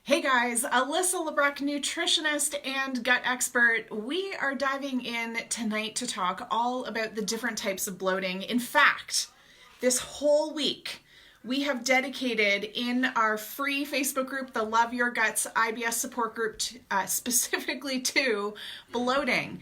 Hey guys, Alyssa Lebrecq, nutritionist and gut expert. We are diving in tonight to talk all about the different types of bloating. In fact, this whole week, we have dedicated in our free Facebook group, the Love Your Guts IBS support group, specifically to bloating.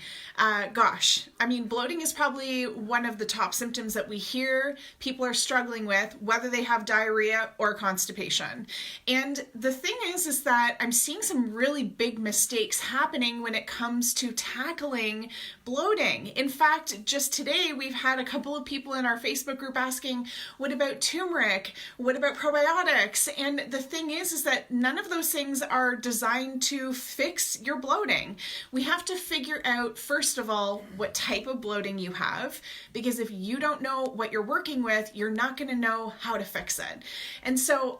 Bloating is probably one of the top symptoms that we hear people are struggling with, whether they have diarrhea or constipation. And the thing is that I'm seeing some really big mistakes happening when it comes to tackling bloating. In fact, just today, we've had a couple of people in our Facebook group asking, what about turmeric? What about probiotics? And the thing is that none of those things are designed to fix your bloating. We have to figure out, first of all, what type of bloating you have, because if you don't know what you're working with, you're not going to know how to fix it. And so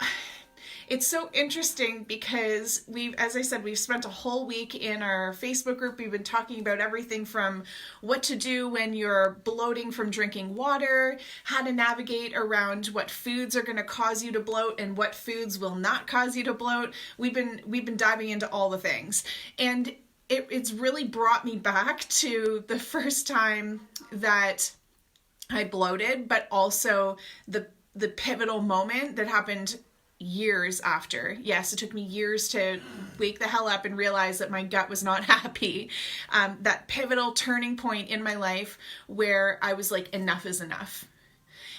it's so interesting because as I said, we've spent a whole week in our Facebook group. We've been talking about everything from what to do when you're bloating from drinking water, how to navigate around what foods are going to cause you to bloat and what foods will not cause you to bloat. We've been diving into all the things. And it's really brought me back to the first time that I bloated, but also the pivotal moment that happened years after. Yes, it took me years to wake the hell up and realize that my gut was not happy. That pivotal turning point in my life where I was like, enough is enough.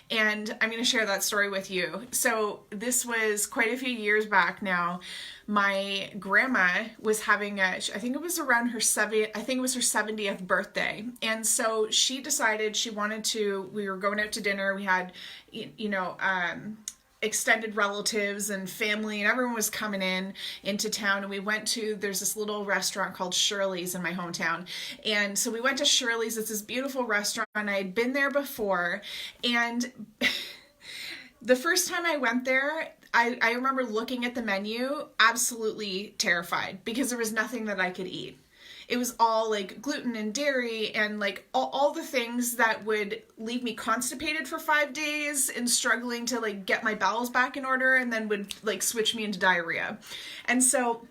And I'm going to share that story with you. So this was quite a few years back now. My grandma was having I think it was around her 70th birthday. And so she decided we were going out to dinner. We had, extended relatives and family, and everyone was coming into town, and we went to, there's this little restaurant called Shirley's in my hometown, and so we went to Shirley's. It's this beautiful restaurant. I had been there before, and the first time I went there, I remember looking at the menu absolutely terrified because there was nothing that I could eat. It was all like gluten and dairy and like all the things that would leave me constipated for 5 days and struggling to like get my bowels back in order, and then would like switch me into diarrhea. And so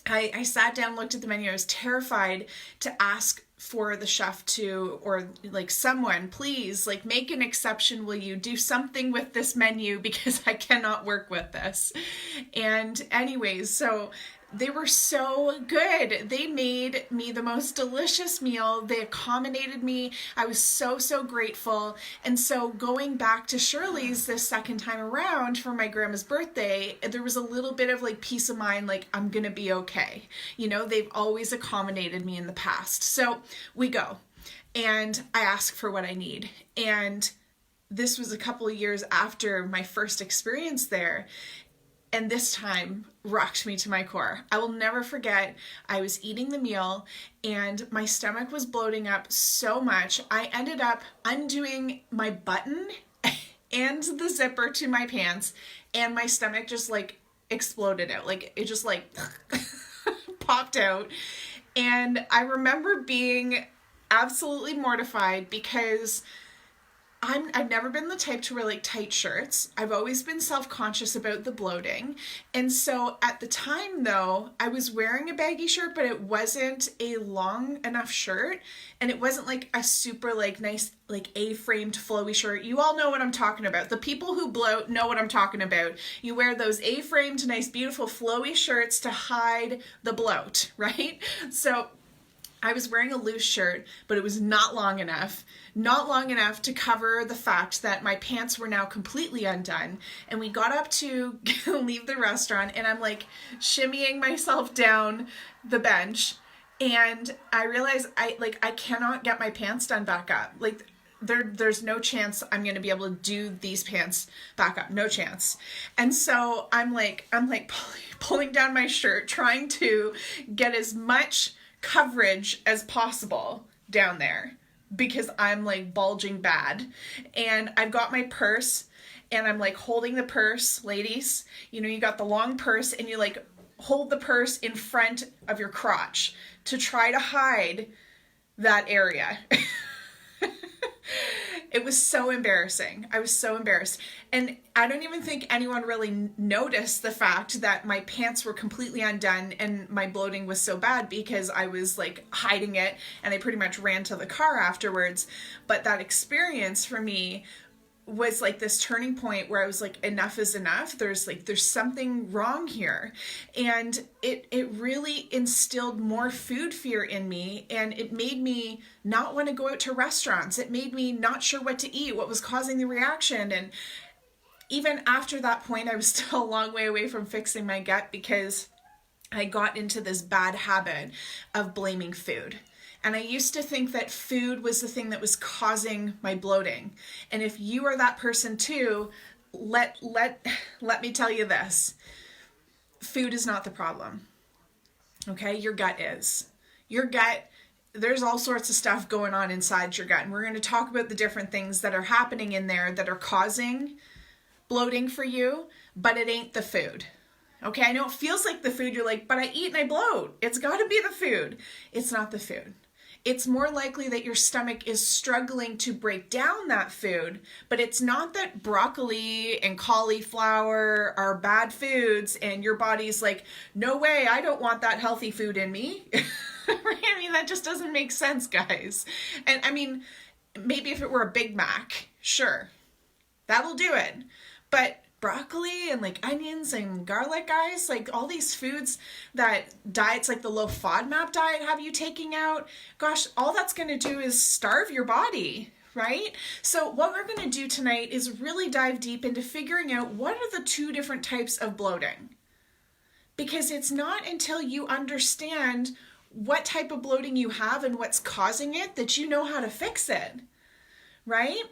I sat down, looked at the menu. I was terrified to ask for the chef or like someone, please, like make an exception. Will you do something with this menu because I cannot work with this? And anyways, so they were so good. They made me the most delicious meal. They accommodated me. I was so, so grateful. And so going back to Shirley's this second time around for my grandma's birthday, there was a little bit of like peace of mind, like I'm going to be okay. They've always accommodated me in the past. So we go and I ask for what I need. And this was a couple of years after my first experience there. And this time rocked me to my core. I will never forget, I was eating the meal and my stomach was bloating up so much. I ended up undoing my button and the zipper to my pants, and my stomach just like exploded out. Like it just like popped out. And I remember being absolutely mortified because I've never been the type to wear like tight shirts. I've always been self-conscious about the bloating. And so at the time though, I was wearing a baggy shirt, but it wasn't a long enough shirt. And it wasn't like a super like nice, like A-framed flowy shirt. You all know what I'm talking about. The people who bloat know what I'm talking about. You wear those A-framed, nice, beautiful flowy shirts to hide the bloat, right? So I was wearing a loose shirt, but it was not long enough to cover the fact that my pants were now completely undone. And we got up to leave the restaurant, and I'm like shimmying myself down the bench, and I realized I cannot get my pants done back up. Like there's no chance I'm going to be able to do these pants back up. No chance. And so I'm pulling down my shirt, trying to get as much coverage as possible down there because I'm like bulging bad. And I've got my purse and I'm like holding the purse. Ladies, you got the long purse and you like hold the purse in front of your crotch to try to hide that area. It was so embarrassing. I was so embarrassed. And I don't even think anyone really noticed the fact that my pants were completely undone and my bloating was so bad because I was like hiding it and I pretty much ran to the car afterwards. But that experience for me was like this turning point where I was like, enough is enough. There's something wrong here. And it really instilled more food fear in me, and it made me not want to go out to restaurants. It made me not sure what to eat, what was causing the reaction. And even after that point, I was still a long way away from fixing my gut because I got into this bad habit of blaming food. And I used to think that food was the thing that was causing my bloating. And if you are that person too, let me tell you this. Food is not the problem. Okay? Your gut is. Your gut, there's all sorts of stuff going on inside your gut. And we're going to talk about the different things that are happening in there that are causing bloating for you, but it ain't the food. Okay? I know it feels like the food. You're like, but I eat and I bloat. It's got to be the food. It's not the food. It's more likely that your stomach is struggling to break down that food, but it's not that broccoli and cauliflower are bad foods and your body's like, no way, I don't want that healthy food in me. I mean, that just doesn't make sense, guys. And I mean, maybe if it were a Big Mac, sure, that'll do it. But broccoli and like onions and garlic, guys, like all these foods that diets like the low FODMAP diet have you taking out, gosh, all that's going to do is starve your body, right? So what we're going to do tonight is really dive deep into figuring out what are the two different types of bloating. Because it's not until you understand what type of bloating you have and what's causing it that you know how to fix it, right?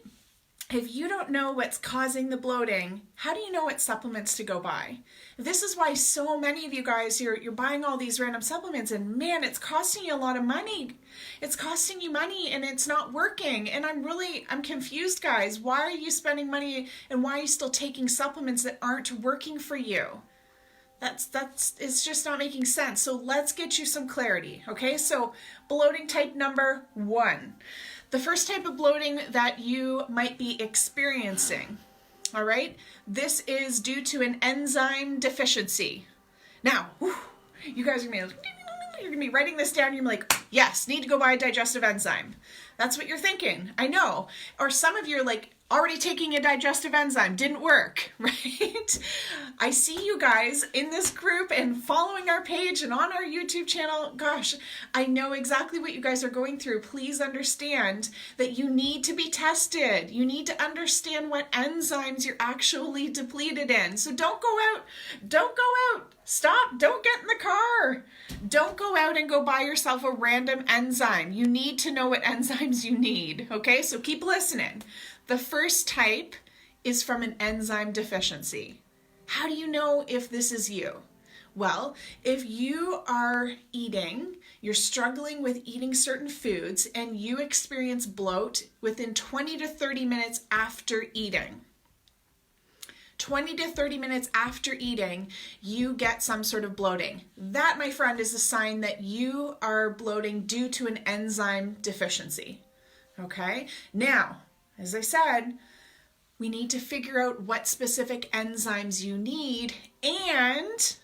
If you don't know what's causing the bloating, how do you know what supplements to go buy? This is why so many of you guys, you're buying all these random supplements and man, it's costing you a lot of money. It's costing you money and it's not working. And I'm confused, guys. Why are you spending money and why are you still taking supplements that aren't working for you? It's just not making sense. So let's get you some clarity. Okay, so bloating type number 1. The first type of bloating that you might be experiencing, all right, this is due to an enzyme deficiency. Now, you guys are going to be writing this down. You're like, yes, need to go buy a digestive enzyme. That's what you're thinking. I know. Or some of you are like, already taking a digestive enzyme, didn't work, right? I see you guys in this group and following our page and on our YouTube channel. Gosh, I know exactly what you guys are going through. Please understand that you need to be tested. You need to understand what enzymes you're actually depleted in. So don't go out, stop, don't get in the car. Don't go out and go buy yourself a random enzyme. You need to know what enzymes you need, okay? So keep listening. The first type is from an enzyme deficiency. How do you know if this is you? Well, if you are you're struggling with eating certain foods and you experience bloat within 20 to 30 minutes after eating, 20 to 30 minutes after eating, you get some sort of bloating. That, my friend, is a sign that you are bloating due to an enzyme deficiency. Okay? Now, as I said, we need to figure out what specific enzymes you need, and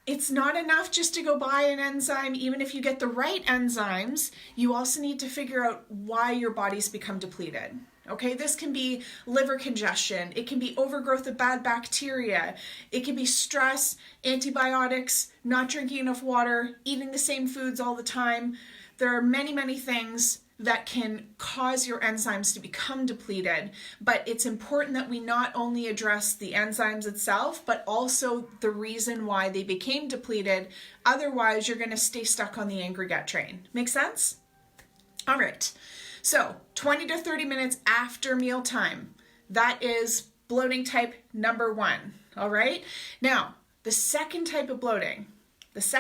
it's not enough just to go buy an enzyme. Even if you get the right enzymes, you also need to figure out why your body's become depleted. Okay, this can be liver congestion. It can be overgrowth of bad bacteria. It can be stress, antibiotics, not drinking enough water, eating the same foods all the time. There are many, many things that can cause your enzymes to become depleted, but it's important that we not only address the enzymes itself, but also the reason why they became depleted. Otherwise, you're going to stay stuck on the angry gut train. Make sense? All right. So 20 to 30 minutes after mealtime, that is bloating type number 1. All right. Now, the second type of bloating, this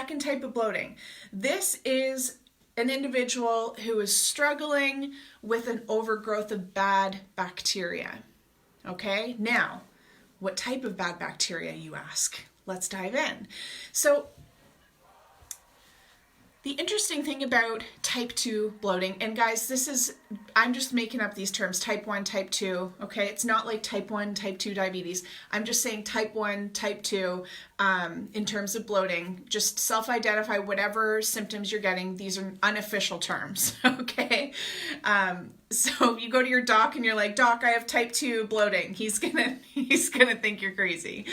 is an individual who is struggling with an overgrowth of bad bacteria. Okay, now, what type of bad bacteria, you ask? Let's dive in. So, The interesting thing about type 2 bloating, and guys, I'm just making up these terms, type 1, type 2, okay? It's not like type 1, type 2 diabetes. I'm just saying type 1, type 2 in terms of bloating. Just self-identify whatever symptoms you're getting. These are unofficial terms, okay? So if you go to your doc and you're like, "Doc, I have type 2 bloating," he's gonna think you're crazy.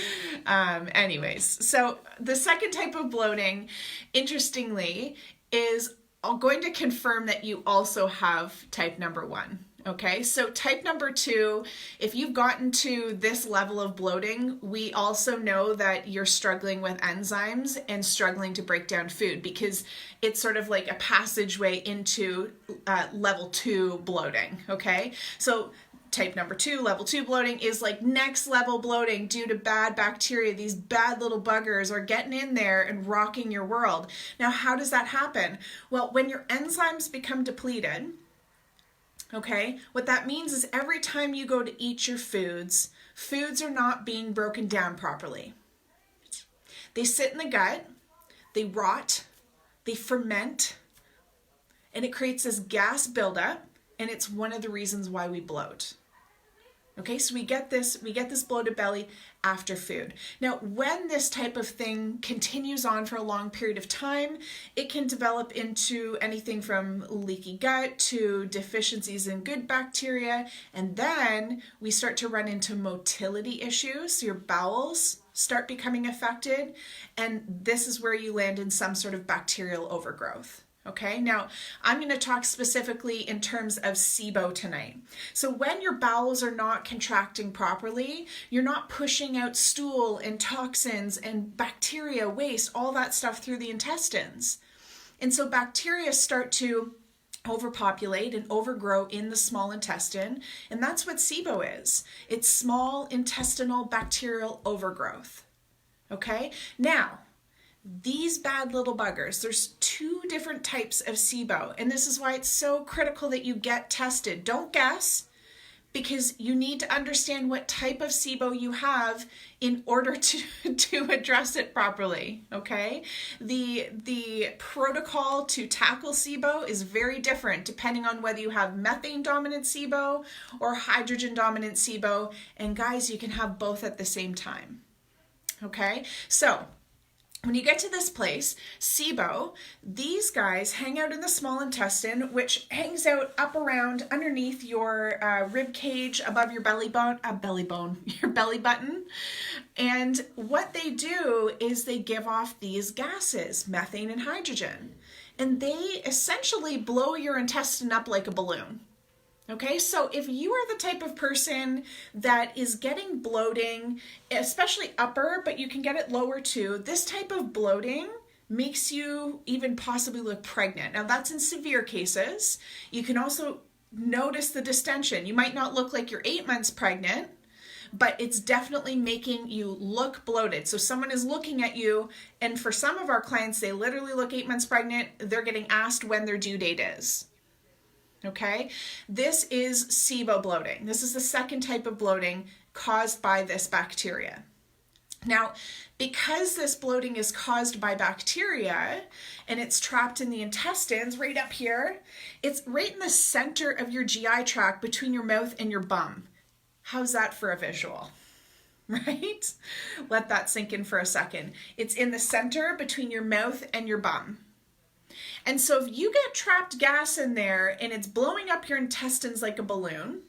Anyways, so the second type of bloating, interestingly, is going to confirm that you also have type number 1. Okay, so type number 2, if you've gotten to this level of bloating, we also know that you're struggling with enzymes and struggling to break down food, because it's sort of like a passageway into level 2 bloating. Okay, so type number 2, level 2 bloating is like next level bloating due to bad bacteria. These bad little buggers are getting in there and rocking your world. Now, how does that happen? Well, when your enzymes become depleted, okay, what that means is every time you go to eat your foods are not being broken down properly. They sit in the gut, they rot, they ferment, and it creates this gas buildup, and it's one of the reasons why we bloat. Okay, so we get this bloated belly after food. Now, when this type of thing continues on for a long period of time, it can develop into anything from leaky gut to deficiencies in good bacteria, and then we start to run into motility issues. So your bowels start becoming affected, and this is where you land in some sort of bacterial overgrowth. Okay, now I'm going to talk specifically in terms of SIBO tonight. So when your bowels are not contracting properly, you're not pushing out stool and toxins and bacteria, waste, all that stuff through the intestines. And so bacteria start to overpopulate and overgrow in the small intestine, and that's what SIBO is. It's small intestinal bacterial overgrowth. Okay, now these bad little buggers, there's 2 different types of SIBO, and this is why it's so critical that you get tested. Don't guess, because you need to understand what type of SIBO you have in order to address it properly, okay? The protocol to tackle SIBO is very different depending on whether you have methane dominant SIBO or hydrogen dominant SIBO, and guys, you can have both at the same time, okay? So when you get to this place, SIBO, these guys hang out in the small intestine, which hangs out up around underneath your rib cage, above your belly button. And what they do is they give off these gases, methane and hydrogen, and they essentially blow your intestine up like a balloon. Okay, so if you are the type of person that is getting bloating, especially upper, but you can get it lower too, this type of bloating makes you even possibly look pregnant. Now that's in severe cases. You can also notice the distension. You might not look like you're 8 months pregnant, but it's definitely making you look bloated. So someone is looking at you, and for some of our clients, they literally look 8 months pregnant. They're getting asked when their due date is. Okay, this is SIBO bloating. This is the second type of bloating caused by this bacteria. Now, because this bloating is caused by bacteria and it's trapped in the intestines right up here, it's right in the center of your GI tract between your mouth and your bum. How's that for a visual? Right? Let that sink in for a second. It's in the center between your mouth and your bum. And so if you get trapped gas in there and it's blowing up your intestines like a balloon,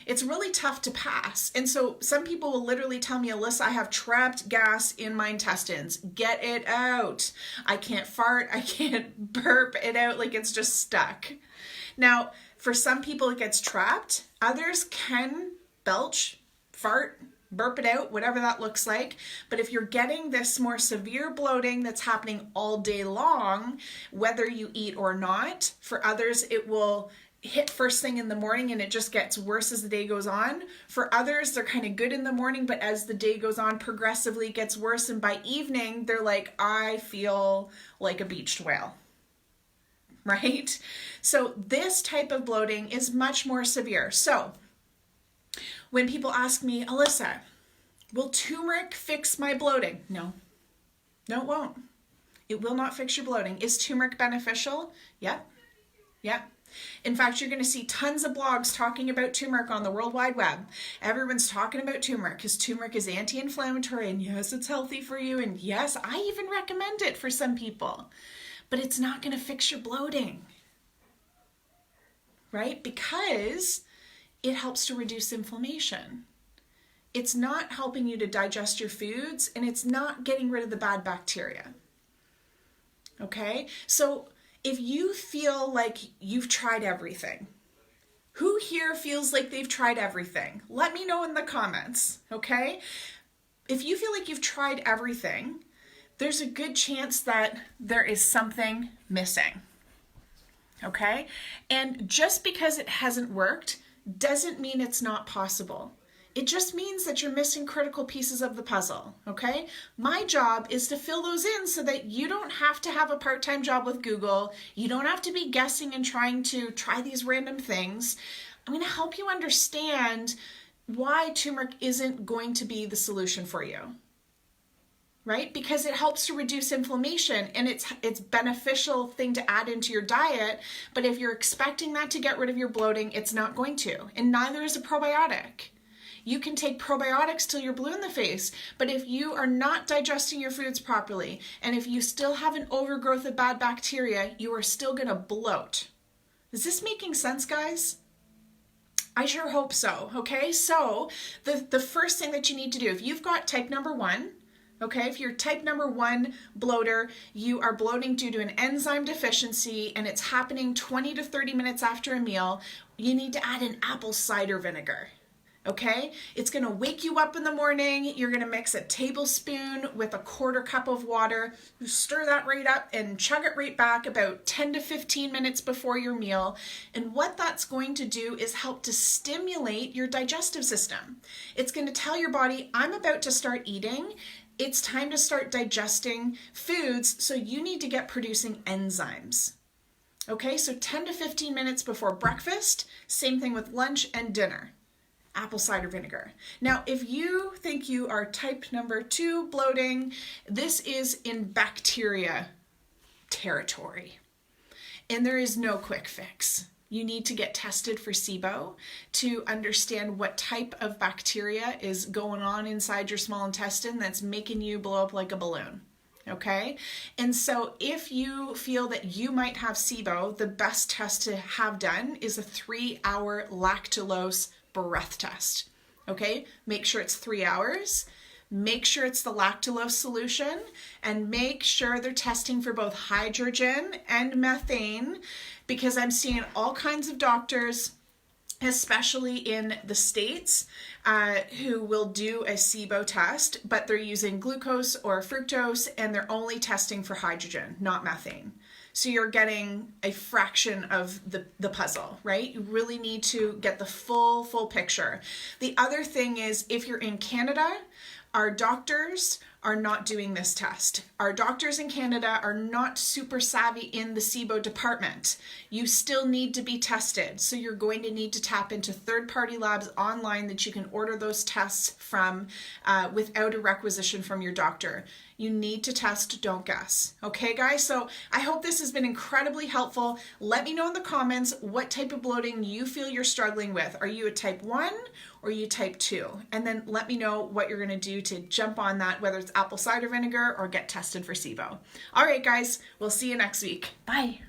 it's really tough to pass. And so some people will literally tell me, "Alyssa, I have trapped gas in my intestines. Get it out. I can't fart. I can't burp it out, like it's just stuck." Now, for some people it gets trapped. Others can belch, fart, burp it out, whatever that looks like. But if you're getting this more severe bloating that's happening all day long, whether you eat or not, for others it will hit first thing in the morning and it just gets worse as the day goes on. For others, they're kind of good in the morning, but as the day goes on, progressively it gets worse, and by evening they're like, "I feel like a beached whale." Right? So this type of bloating is much more severe. So when people ask me, "Alyssa, will turmeric fix my bloating?" No, it won't. It will not fix your bloating. Is turmeric beneficial? Yep. Yep. In fact, you're going to see tons of blogs talking about turmeric on the World Wide Web. Everyone's talking about turmeric because turmeric is anti-inflammatory, and yes, it's healthy for you, and yes, I even recommend it for some people. But it's not going to fix your bloating, right? Because it helps to reduce inflammation. It's not helping you to digest your foods, and it's not getting rid of the bad bacteria. Okay? So if you feel like you've tried everything, who here feels like they've tried everything? Let me know in the comments, okay? If you feel like you've tried everything, there's a good chance that there is something missing, okay? And just because it hasn't worked doesn't mean it's not possible. It just means that you're missing critical pieces of the puzzle, okay? My job is to fill those in so that you don't have to have a part-time job with Google. You don't have to be guessing and trying to try these random things. I'm going to help you understand why turmeric isn't going to be the solution for you, right? Because it helps to reduce inflammation, and it's beneficial thing to add into your diet. But if you're expecting that to get rid of your bloating, it's not going to, and neither is a probiotic. You can take probiotics till you're blue in the face, but if you are not digesting your foods properly, and if you still have an overgrowth of bad bacteria, you are still going to bloat. Is this making sense, guys? I sure hope so, okay? So the first thing that you need to do, if you've got type number 1, okay, if you're type number 1 bloater, you are bloating due to an enzyme deficiency and it's happening 20 to 30 minutes after a meal, you need to add an apple cider vinegar. Okay, it's going to wake you up in the morning. You're going to mix a tablespoon with a 1/4 cup of water. You stir that right up and chug it right back about 10 to 15 minutes before your meal. And what that's going to do is help to stimulate your digestive system. It's going to tell your body, I'm about to start eating. It's time to start digesting foods, so you need to get producing enzymes. Okay, so 10 to 15 minutes before breakfast, same thing with lunch and dinner. Apple cider vinegar. Now, if you think you are type number 2 bloating, this is in bacteria territory. And there is no quick fix. You need to get tested for SIBO to understand what type of bacteria is going on inside your small intestine that's making you blow up like a balloon. Okay? And so if you feel that you might have SIBO, the best test to have done is a 3-hour lactulose breath test. Okay, make sure it's 3 hours, make sure it's the lactulose solution, and make sure they're testing for both hydrogen and methane, because I'm seeing all kinds of doctors, especially in the States, who will do a SIBO test, but they're using glucose or fructose, and they're only testing for hydrogen, not methane. So you're getting a fraction of the puzzle, right? You really need to get the full picture. The other thing is, if you're in Canada, our doctors are not doing this test. Our doctors in Canada are not super savvy in the SIBO department. You still need to be tested. So you're going to need to tap into third-party labs online that you can order those tests from without a requisition from your doctor. You need to test, don't guess. Okay, guys? So I hope this has been incredibly helpful. Let me know in the comments what type of bloating you feel you're struggling with. Are you a type 1 or are you type 2? And then let me know what you're going to do to jump on that, whether it's apple cider vinegar or get tested for SIBO. All right, guys, we'll see you next week. Bye.